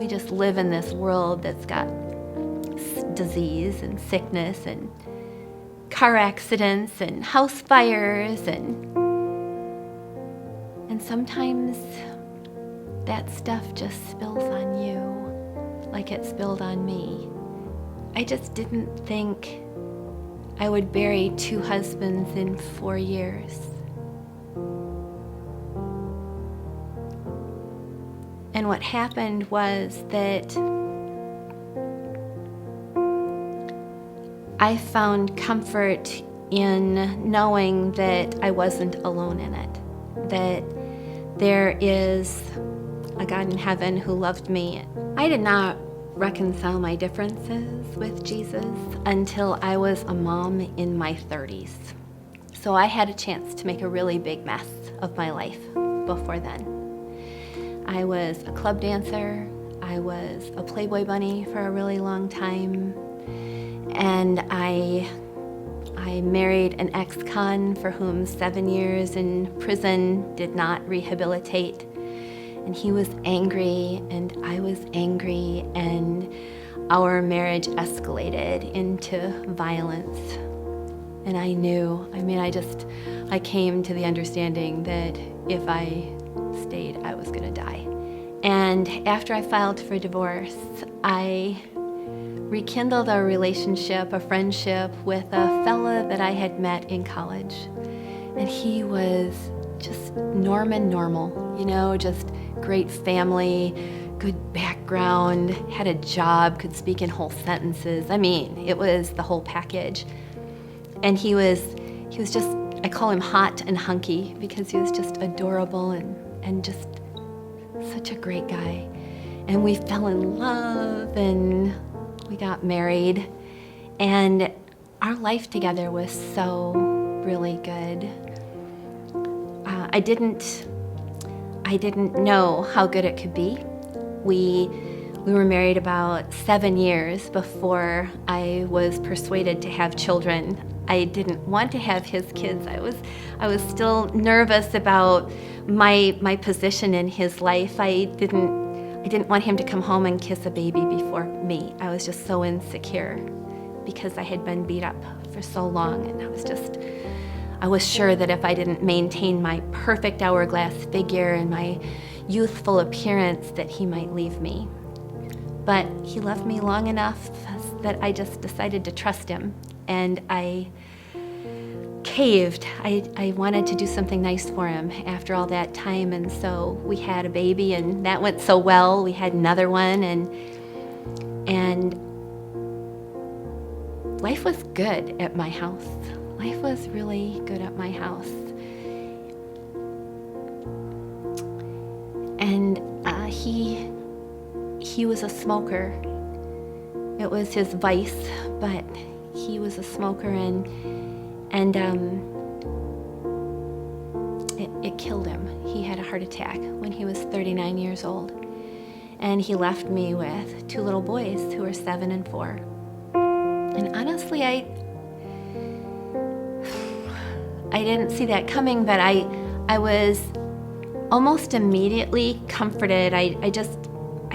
we just live in this world that's got disease and sickness and car accidents and house fires and sometimes that stuff just spills on you like it spilled on me. I just didn't think I would bury 2 husbands in 4 years. And what happened was that I found comfort in knowing that I wasn't alone in it, that there is a God in heaven who loved me. I did not reconcile my differences with Jesus until I was a mom in my 30s. So I had a chance to make a really big mess of my life before then. I was a club dancer. I was a Playboy bunny for a really long time. And I married an ex-con for whom 7 years in prison did not rehabilitate. And he was angry, and I was angry, and our marriage escalated into violence. And I knew, I came to the understanding that if I stayed, I was gonna die. And after I filed for divorce, I rekindled a relationship, a friendship with a fella that I had met in college. And he was just normal, just great family, good background, had a job, could speak in whole sentences. It was the whole package. And he was just, I call him hot and hunky because he was just adorable and just such a great guy. And we fell in love and we got married. And our life together was so really good. I didn't know how good it could be. We were married about 7 years before I was persuaded to have children. I didn't want to have his kids. I was still nervous about my position in his life. I didn't want him to come home and kiss a baby before me. I was just so insecure because I had been beat up for so long, and I was sure that if I didn't maintain my perfect hourglass figure and my youthful appearance that he might leave me. But he loved me long enough that I just decided to trust him, and I caved. I wanted to do something nice for him after all that time, and so we had a baby, and that went so well. We had another one, and life was good at my house. Life was really good at my house. And he was a smoker. It was his vice, but he was a smoker, and it killed him. He had a heart attack when he was 39 years old. And he left me with 2 little boys who were 7 and 4. And honestly, I didn't see that coming, but I was almost immediately comforted. I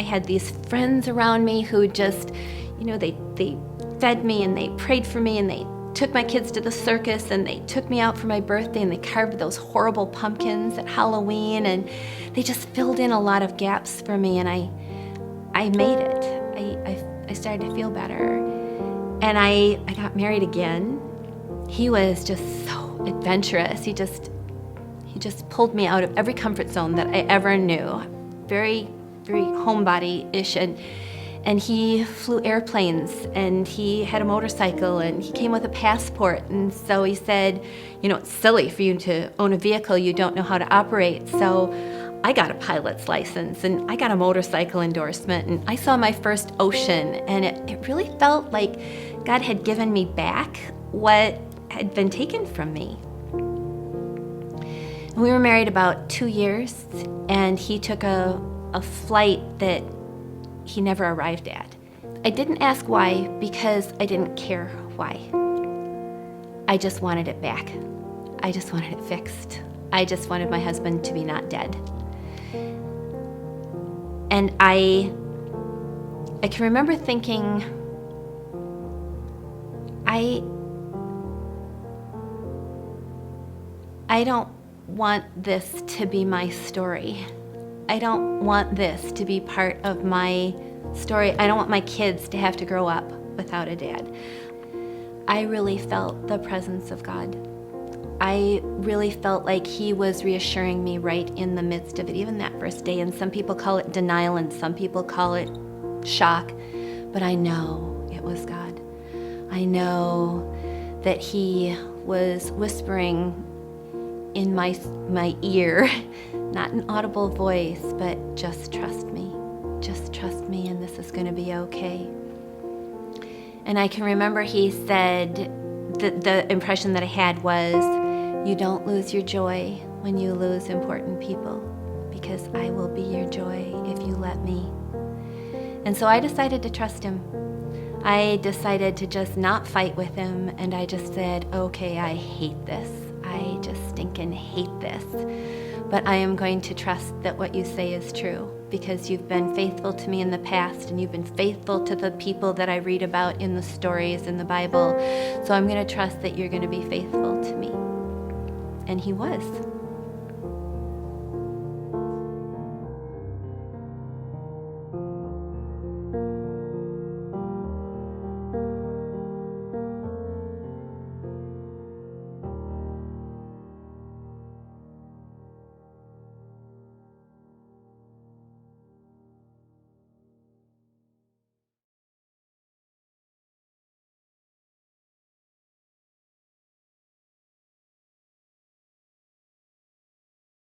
had these friends around me who just, they fed me and they prayed for me and they took my kids to the circus and they took me out for my birthday and they carved those horrible pumpkins at Halloween, and they just filled in a lot of gaps for me, and I made it. I started to feel better, and I got married again. He was just so adventurous. He just pulled me out of every comfort zone that I ever knew. Very, very homebody-ish, and he flew airplanes, and he had a motorcycle, and he came with a passport. And so he said, it's silly for you to own a vehicle you don't know how to operate. So I got a pilot's license, and I got a motorcycle endorsement, and I saw my first ocean, and it really felt like God had given me back what had been taken from me. And we were married about 2 years, and he took a flight that he never arrived at. I didn't ask why, because I didn't care why. I just wanted it back. I just wanted it fixed. I just wanted my husband to be not dead. And I I can remember thinking, I don't want this to be my story. I don't want this to be part of my story. I don't want my kids to have to grow up without a dad. I really felt the presence of God. I really felt like he was reassuring me right in the midst of it, even that first day. And some people call it denial and some people call it shock, but I know it was God. I know that he was whispering in my ear, not an audible voice, but just trust me. Just trust me, and this is going to be okay. And I can remember he said, the impression that I had was, you don't lose your joy when you lose important people, because I will be your joy if you let me. And so I decided to trust him. I decided to just not fight with him, and I just said, okay, I hate this. I just stinking hate this. But I am going to trust that what you say is true, because you've been faithful to me in the past, and you've been faithful to the people that I read about in the stories in the Bible. So I'm going to trust that you're going to be faithful to me. And he was.